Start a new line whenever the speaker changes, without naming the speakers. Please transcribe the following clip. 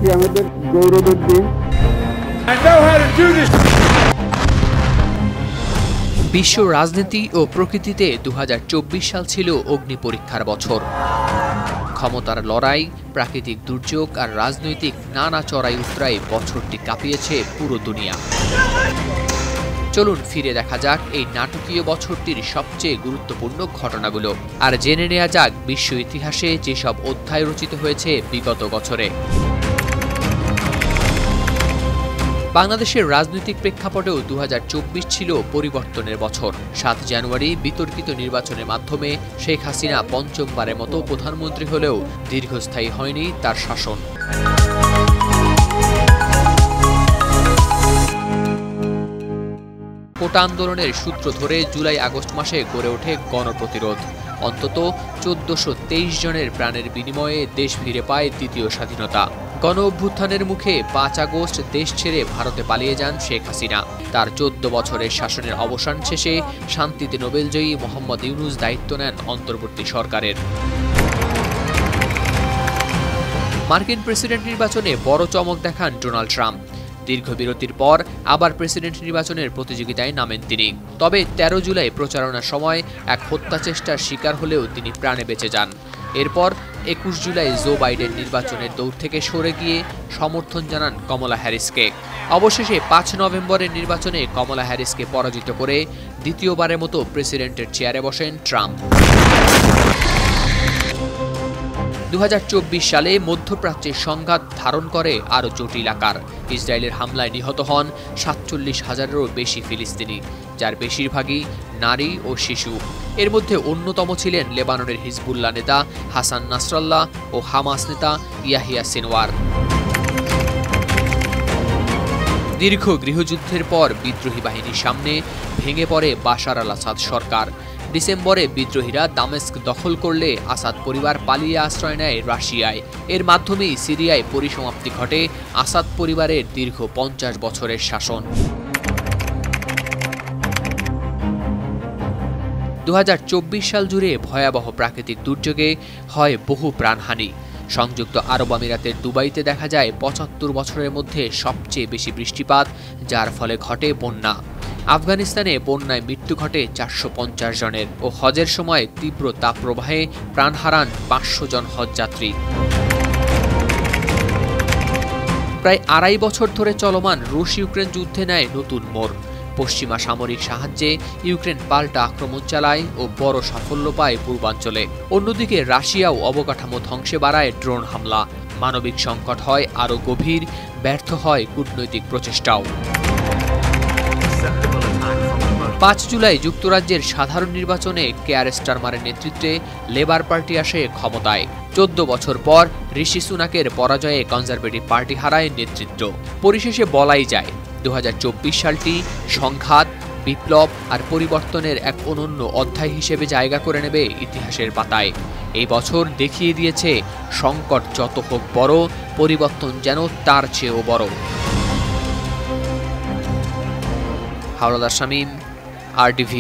আজকে আমাদের গৌরবের দিন।
বিশ্ব রাজনীতি ও প্রকৃতিতে ২০২৪ সাল ছিল অগ্নি পরীক্ষার বছর। ক্ষমতার লড়াই, প্রাকৃতিক দুর্যোগ আর রাজনৈতিক নানা চড়াই উতরাই বছরটি কাঁপিয়েছে পুরো দুনিয়া। চলুন ফিরে দেখা যাক এই নাটকীয় বছরটির সবচেয়ে গুরুত্বপূর্ণ ঘটনাগুলো, আর জেনে নেওয়া যাক বিশ্ব ইতিহাসে যেসব অধ্যায় রচিত হয়েছে বিগত বছরে। বাংলাদেশের রাজনৈতিক প্রেক্ষাপটেও ২০২৪ ছিল পরিবর্তনের বছর। ৭ জানুয়ারি বিতর্কিত নির্বাচনের মাধ্যমে শেখ হাসিনা পঞ্চমবারের মতো প্রধানমন্ত্রী হলেও দীর্ঘস্থায়ী হয়নি তার শাসন। কোটা আন্দোলনের সূত্র ধরে জুলাই আগস্ট মাসে গড়ে ওঠে গণপ্রতিরোধ। অন্তত ১৪২৩ জনের প্রাণের বিনিময়ে দেশ ফিরে পায় দ্বিতীয় স্বাধীনতা। গণ অভ্যুত্থানের মুখে ৫ আগস্ট দেশ ছেড়ে ভারতে পালিয়ে যান শেখ হাসিনা। তার ১৪ বছরের শাসনের অবসান শেষে শান্তিতে নোবেলজয়ী মোহাম্মদ ইউনূস দায়িত্ব নেন অন্তর্বর্তী সরকারের। মার্কিন প্রেসিডেন্ট নির্বাচনে বড় চমক দেখান ডোনাল্ড ট্রাম্প। দীর্ঘ বিরতির পর আবার প্রেসিডেন্ট নির্বাচনের প্রতিযোগিতায় নামেন তিনি। তবে ১৩ জুলাই প্রচারণার সময় এক হত্যা চেষ্টার শিকার হলেও তিনি প্রাণে বেঁচে যান। এরপর ২১ জুলাই জো বাইডেন নির্বাচনের দৌড় থেকে সরে গিয়ে সমর্থন জানান কমলা হ্যারিসকে। অবশেষে ৫ নভেম্বরের নির্বাচনে কমলা হ্যারিসকে পরাজিত করে দ্বিতীয়বারের মতো প্রেসিডেন্টের চেয়ারে বসেন ট্রাম্প। ২০২৪ সালে মধ্যপ্রাচ্যের সংঘাত ধারণ করে আরও জটিল আকার। ইসরায়েলের হামলায় নিহত হন ৪৭,০০০-এরও বেশি ফিলিস্তিনি, যার বেশিরভাগই নারী ও শিশু। এর মধ্যে অন্যতম ছিলেন লেবাননের হিজবুল্লাহ নেতা হাসান নাসরাল্লাহ ও হামাস নেতা ইয়াহিয়া সিনওয়ার। দীর্ঘ গৃহযুদ্ধের পর বিদ্রোহী বাহিনীর সামনে ভেঙে পড়ে বাশার আল আসাদ সরকার। ডিসেম্বরে বিদ্রোহীরা দামেস্ক দখল করলে আসাদ পরিবার পালিয়ে আশ্রয় নেয় রাশিয়ায়। এর মাধ্যমেই সিরিয়ায় পরিসমাপ্তি ঘটে আসাদ পরিবারের দীর্ঘ ৫০ বছরের শাসন। ২০২৪ সাল জুড়ে ভয়াবহ প্রাকৃতিক দুর্যোগে হয় বহু প্রাণহানি। সংযুক্ত আরব আমিরাতের দুবাইতে দেখা যায় ৭৫ বছরের মধ্যে সবচেয়ে বেশি বৃষ্টিপাত, যার ফলে ঘটে বন্যা। আফগানিস্তানে বন্যায় মৃত্যু ঘটে ৪৫০ জনের ও হজের সময় তীব্র তাপপ্রবাহে প্রাণ হারান ৫০০ জন হজযাত্রী। প্রায় ২.৫ বছর ধরে চলমান রুশ ইউক্রেন যুদ্ধে নেয় নতুন মোড়। পশ্চিমা সামরিক সাহায্যে ইউক্রেন পাল্টা আক্রমণ চালায় ও বড় সাফল্য পায় পূর্বাঞ্চলে। অন্যদিকে রাশিয়াও অবকাঠামো ধ্বংসে বাড়ায় ড্রোন হামলা। মানবিক সংকট হয় আরও গভীর, ব্যর্থ হয় কূটনৈতিক প্রচেষ্টাও। ৫ জুলাই যুক্তরাজ্যের সাধারণ নির্বাচনে কেয়ার স্টারমারের নেতৃত্বে লেবার পার্টি আসে ক্ষমতায়। ১৪ বছর পর ঋষি সুনাকের পরাজয়ে কনজারভেটিভ পার্টি হারায় নেতৃত্ব। পরিশেষে বলাই যায় ২০২৪ সালটি সংঘাত, বিপ্লব আর পরিবর্তনের এক অনন্য অধ্যায় হিসেবে জায়গা করে নেবে ইতিহাসের পাতায়। এই বছর দেখিয়ে দিয়েছে সংকট যত হোক বড়, পরিবর্তন যেন তার চেয়েও বড়। হাওলাদার শামীম, RTV।